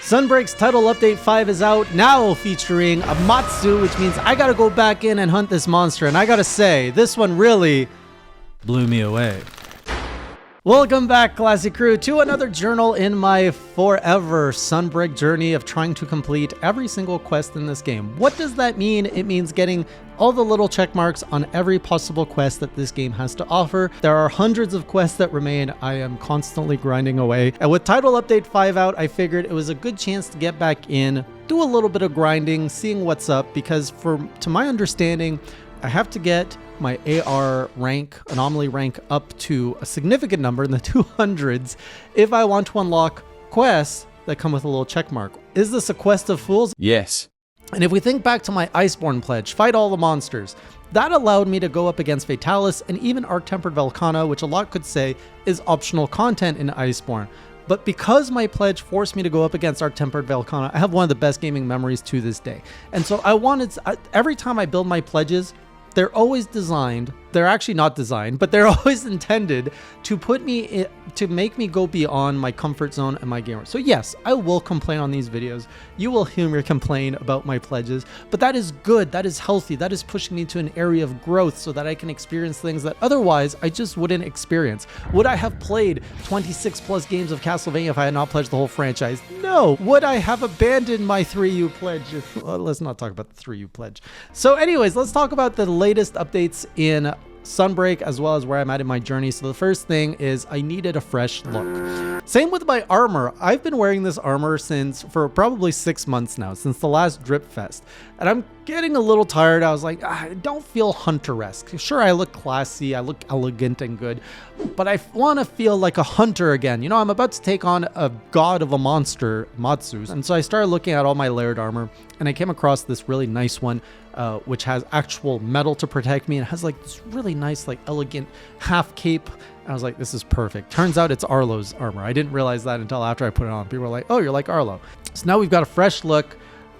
Sunbreak's title update 5 is out now, featuring Amatsu, which means I gotta go back in and hunt this monster. And I gotta say, this one really blew me away. Welcome back, Classic Crew, to another journal in my forever Sunbreak journey of trying to complete every single quest in this game. What does that mean? It means getting all the little check marks on every possible quest that this game has to offer. There are hundreds of quests that remain. I am constantly grinding away. And with Title Update 5 out, I figured it was a good chance to get back in, do a little bit of grinding, seeing what's up, because to my understanding, I have to get my AR rank, Anomaly rank, up to a significant number in the 200s if I want to unlock quests that come with a little check mark. Is this a quest of fools? Yes. And if we think back to my Iceborne pledge, fight all the monsters, that allowed me to go up against Fatalis and even Arc-Tempered Velkhana, which a lot could say is optional content in Iceborne. But because my pledge forced me to go up against Arc-Tempered Velkhana, I have one of the best gaming memories to this day. And so every time I build my pledges, they're always designed, they're actually not designed, but they're always intended to to make me go beyond my comfort zone and my gamer. So yes, I will complain on these videos. You will hear me complain about my pledges, but that is good, that is healthy, that is pushing me to an area of growth so that I can experience things that otherwise I just wouldn't experience. Would I have played 26 plus games of Castlevania if I had not pledged the whole franchise? No. Would I have abandoned my 3U pledge? Well, let's not talk about the 3U pledge. So anyways, let's talk about the latest updates in Sunbreak, as well as where I'm at in my journey. So the first thing is I needed a fresh look. Same with my armor. I've been wearing this armor for probably 6 months now, since the last Drip Fest. And I'm getting a little tired. I was like, I don't feel hunter-esque. Sure, I look classy, I look elegant and good, but I want to feel like a hunter again. You know, I'm about to take on a god of a monster, Amatsu. And so I started looking at all my layered armor, and I came across this really nice one, which has actual metal to protect me, and it has like this really nice, like elegant half cape. I was like, this is perfect. Turns out it's Arlo's armor. I didn't realize that until after I put it on. People were like, oh, you're like Arlo. So now we've got a fresh look.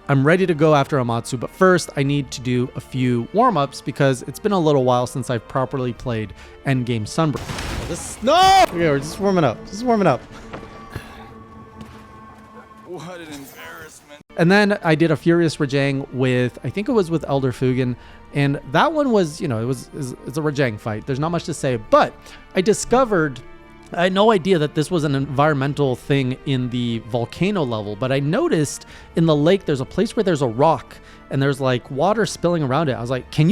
I'm ready to go after Amatsu, but first I need to do a few warm-ups because it's been a little while since I've properly played Endgame Sunbreak. No! Okay, we're just warming up. Just warming up. What an embarrassment. And then I did a Furious Rajang with, I think it was with Elder Fugen, and that one was, you know, it's a Rajang fight. There's not much to say, but I discovered, I had no idea that this was an environmental thing in the volcano level, but I noticed in the lake there's a place where there's a rock and there's like water spilling around it. I was like, can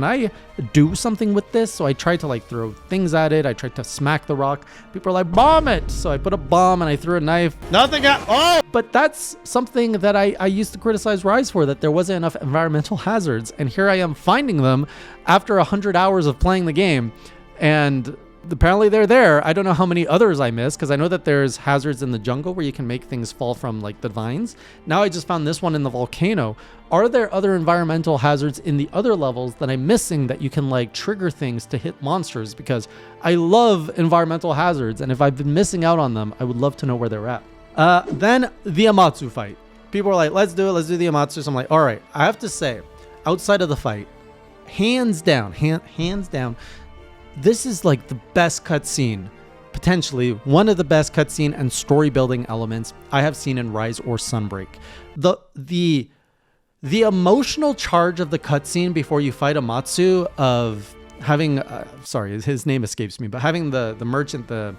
I do something with this? So I tried to like throw things at it. I tried to smack the rock. People are like, bomb it. So I put a bomb and I threw a knife. Nothing happened. Oh! But that's something that I used to criticize Rise for, that there wasn't enough environmental hazards. And here I am finding them after 100 hours of playing the game. And apparently they're there. I don't know how many others I missed, because I know that there's hazards in the jungle where you can make things fall from like the vines. Now I just found this one in the volcano. Are there other environmental hazards in the other levels that I'm missing that you can like trigger things to hit monsters? Because I love environmental hazards, and if I've been missing out on them, I would love to know where they're at. Then the Amatsu fight. People are like, let's do it. Let's do the Amatsu. So I'm like, all right. I have to say, outside of the fight, hands down, this is like the best cutscene, potentially one of the best cutscene and story building elements I have seen in Rise or Sunbreak. The emotional charge of the cutscene before you fight Amatsu, of having, sorry, his name escapes me, but having the merchant, the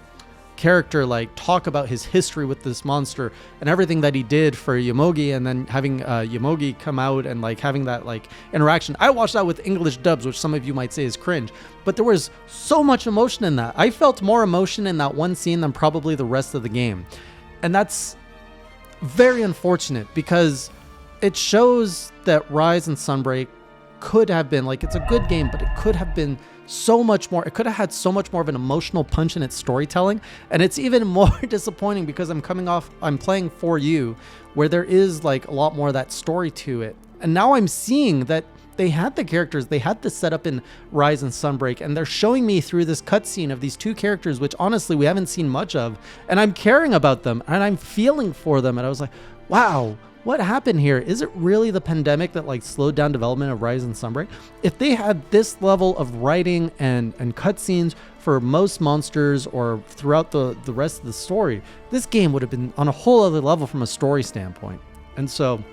character, like talk about his history with this monster and everything that he did for Yomogi, and then having Yomogi come out and like having that like interaction. I watched that with English dubs, which some of you might say is cringe, but there was so much emotion in that. I felt more emotion in that one scene than probably the rest of the game, and that's very unfortunate because it shows that Rise and Sunbreak could have been, like, it's a good game, but it could have been so much more. It could have had so much more of an emotional punch in its storytelling. And it's even more disappointing because I'm playing For You, where there is like a lot more of that story to it. And now I'm seeing that they had the characters, they had the setup in Rise and Sunbreak, and they're showing me through this cutscene of these two characters, which honestly we haven't seen much of, and I'm caring about them and I'm feeling for them. And I was like, wow, what happened here? Is it really the pandemic that like slowed down development of Rise and Sunbreak? If they had this level of writing and cutscenes for most monsters or throughout the rest of the story, this game would have been on a whole other level from a story standpoint. And so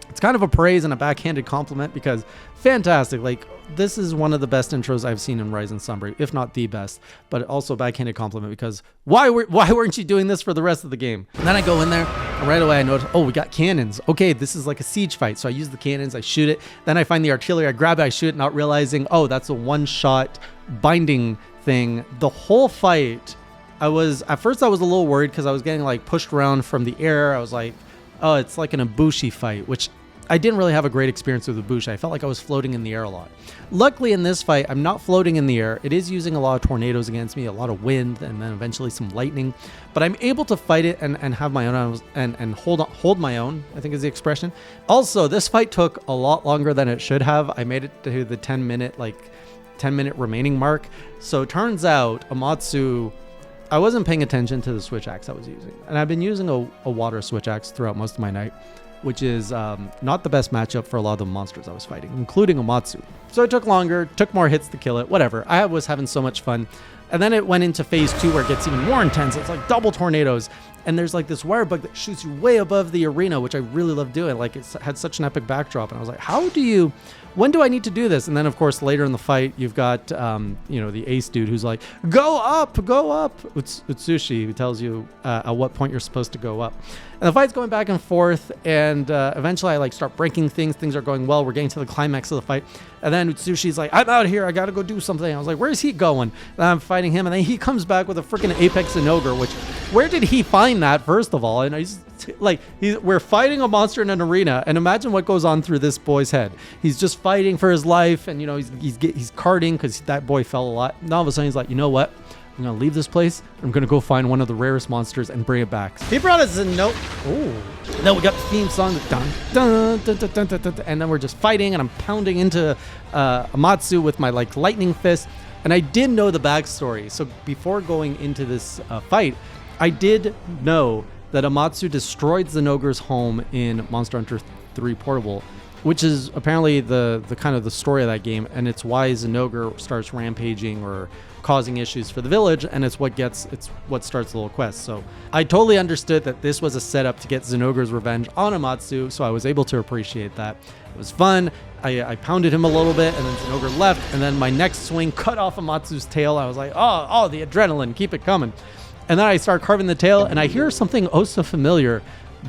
it's kind of a praise and a backhanded compliment because fantastic. Like, this is one of the best intros I've seen in Rise Sunbreak, if not the best, but also a backhanded compliment because why weren't you doing this for the rest of the game? And then I go in there and right away I notice, oh, we got cannons. Okay, this is like a siege fight. So I use the cannons, I shoot it. Then I find the artillery, I grab it, I shoot it, not realizing, oh, that's a one-shot binding thing. The whole fight, at first I was a little worried because I was getting like pushed around from the air. I was like, oh, it's like an Ibushi fight, which I didn't really have a great experience with Ibushi. I felt like I was floating in the air a lot. Luckily in this fight, I'm not floating in the air. It is using a lot of tornadoes against me, a lot of wind, and then eventually some lightning. But I'm able to fight it and have my own and hold my own, I think is the expression. Also, this fight took a lot longer than it should have. I made it to the 10 minute remaining mark. So it turns out Amatsu, I wasn't paying attention to the switch axe I was using. And I've been using a water switch axe throughout most of my night, which is not the best matchup for a lot of the monsters I was fighting, including Amatsu. So it took longer, took more hits to kill it, whatever. I was having so much fun. And then it went into phase 2 where it gets even more intense. It's like double tornadoes. And there's like this wire bug that shoots you way above the arena, which I really love doing. Like, it had such an epic backdrop. And I was like, when do I need to do this? And then, of course, later in the fight, you've got, the ace dude who's like, go up. Utsushi, who tells you at what point you're supposed to go up. And the fight's going back and forth. And eventually I start breaking things. Things are going well. We're getting to the climax of the fight. And then Utsushi's like, I'm out of here. I got to go do something. I was like, where's he going? And I'm fighting him. And then he comes back with a freaking Apex and Ogre, which, where did he find that, first of all? And we're fighting a monster in an arena, and imagine what goes on through this boy's head. He's just fighting for his life, and he's carting because that boy fell a lot. And all of a sudden he's like, you know what? I'm gonna leave this place. I'm gonna go find one of the rarest monsters and bring it back. He brought us a note. Oh, then we got the theme song. Dun, dun, dun, dun, dun, dun, dun, and then we're just fighting, and I'm pounding into Amatsu with my lightning fist. And I did know the backstory. So before going into this fight, I did know that Amatsu destroyed Zenogre's home in Monster Hunter 3 Portable, which is apparently the kind of the story of that game, and it's why Zenogre starts rampaging or causing issues for the village, and it's what starts the little quest. So I totally understood that this was a setup to get Zenogre's revenge on Amatsu, so I was able to appreciate that. It was fun. I pounded him a little bit, and then Zenogre left, and then my next swing cut off Amatsu's tail. I was like, oh, the adrenaline, keep it coming. And then I start carving the tail, and I hear something oh so familiar,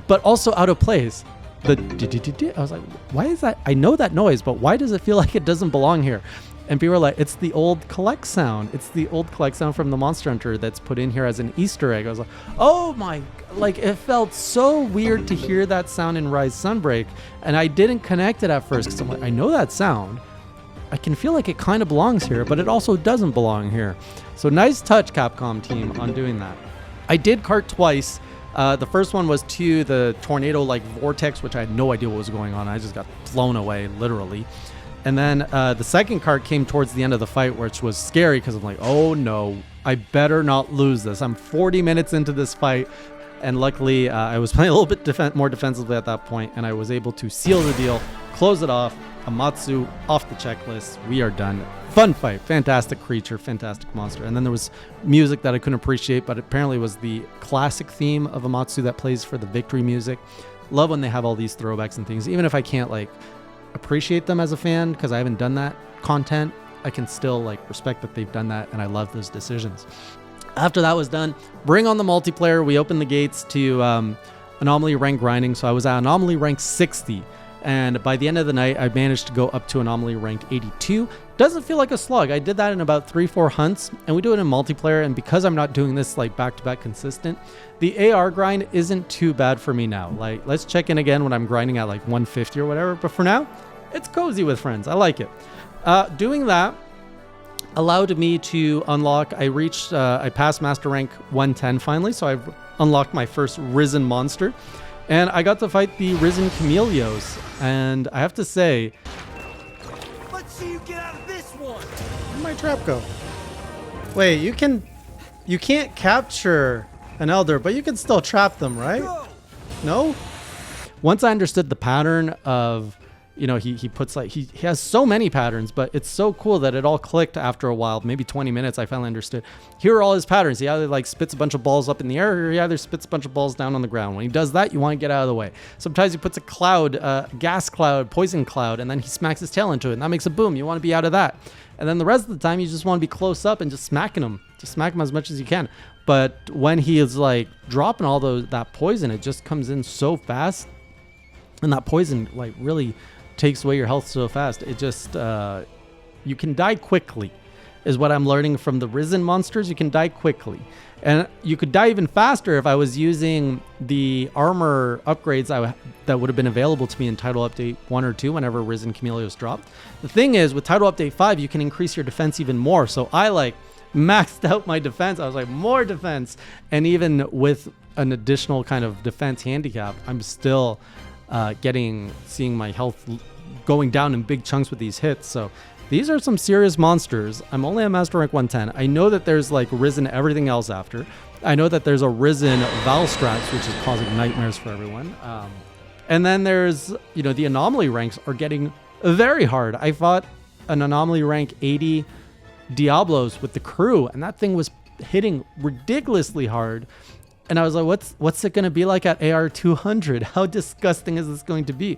but also out of place. I was like, why is that? I know that noise, but why does it feel like it doesn't belong here? And people were like, it's the old collect sound. It's the old collect sound from the Monster Hunter that's put in here as an Easter egg. I was like, oh my, it felt so weird to hear that sound in Rise Sunbreak. And I didn't connect it at first because I'm like, I know that sound. I can feel like it kind of belongs here, but it also doesn't belong here. So nice touch, Capcom team, on doing that. I did cart twice. The first one was to the tornado-like vortex, which I had no idea what was going on. I just got blown away, literally. And then the second cart came towards the end of the fight, which was scary because I'm like, oh no, I better not lose this. I'm 40 minutes into this fight. And luckily, I was playing a little bit more defensively at that point, and I was able to seal the deal, close it off. Amatsu off the checklist. We are done. Fun fight. Fantastic creature. Fantastic monster. And then there was music that I couldn't appreciate, but apparently was the classic theme of Amatsu that plays for the victory music. Love when they have all these throwbacks and things. Even if I can't appreciate them as a fan because I haven't done that content, I can still respect that they've done that, and I love those decisions. After that was done, bring on the multiplayer. We opened the gates to Anomaly rank grinding. So I was at Anomaly rank 60. And by the end of the night, I managed to go up to Anomaly ranked 82. Doesn't feel like a slug. I did that in about 3-4 hunts, and we do it in multiplayer. And because I'm not doing this back-to-back consistent, the AR grind isn't too bad for me now. Let's check in again when I'm grinding at 150 or whatever. But for now, it's cozy with friends. I like it. Doing that allowed me to unlock. I passed Master Rank 110 finally, so I've unlocked my first Risen monster. And I got to fight the Risen Chameleos, and I have to say, Let's see you get out of this one. where'd my trap go? Wait, you can't capture an elder, but you can still trap them, right? Go. No? Once I understood the pattern of, you know, he puts like, he has so many patterns, but it's so cool that it all clicked after a while, maybe 20 minutes. I finally understood. Here are all his patterns. He either like spits a bunch of balls up in the air, or he either spits a bunch of balls down on the ground. When he does that, you want to get out of the way. Sometimes he puts a cloud, gas cloud, poison cloud, and then he smacks his tail into it, and that makes a boom. You want to be out of that. And then the rest of the time, you just want to be close up and just smacking him. Just smack him as much as you can. But when he is like dropping all that poison, it just comes in so fast. And that poison like really takes away your health so fast. It just, you can die quickly is what I'm learning from the Risen monsters. You can die quickly. And you could die even faster if I was using the armor upgrades that would have been available to me in Title Update 1 or 2 whenever Risen Chameleos dropped. The thing is, with Title Update 5, you can increase your defense even more. So I like maxed out my defense. I was like, more defense. And even with an additional kind of defense handicap, I'm still seeing my health going down in big chunks with these hits. So these are some serious monsters. I'm only at Master Rank 110. I know that there's like Risen everything else after. I know that there's a Risen Valstrax, which is causing nightmares for everyone. And then there's, you know, the Anomaly ranks are getting very hard. I fought an Anomaly rank 80 Diablos with the crew, and that thing was hitting ridiculously hard. And I was like, what's it going to be like at AR 200? How disgusting is this going to be?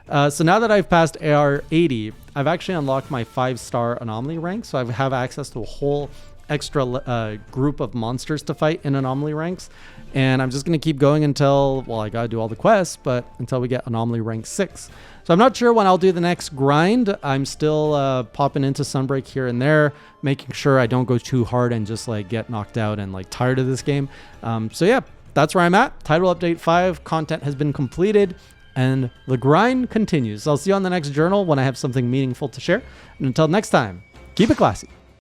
So now that I've passed AR 80, I've actually unlocked my 5-star Anomaly rank. So I have access to a whole extra group of monsters to fight in Anomaly ranks. And I'm just going to keep going until, well, I got to do all the quests, but until we get Anomaly rank 6. So I'm not sure when I'll do the next grind. I'm still popping into Sunbreak here and there, making sure I don't go too hard and just like get knocked out and like tired of this game. So yeah, that's where I'm at. Title Update 5 content has been completed and the grind continues. So I'll see you on the next journal when I have something meaningful to share. And until next time, keep it classy.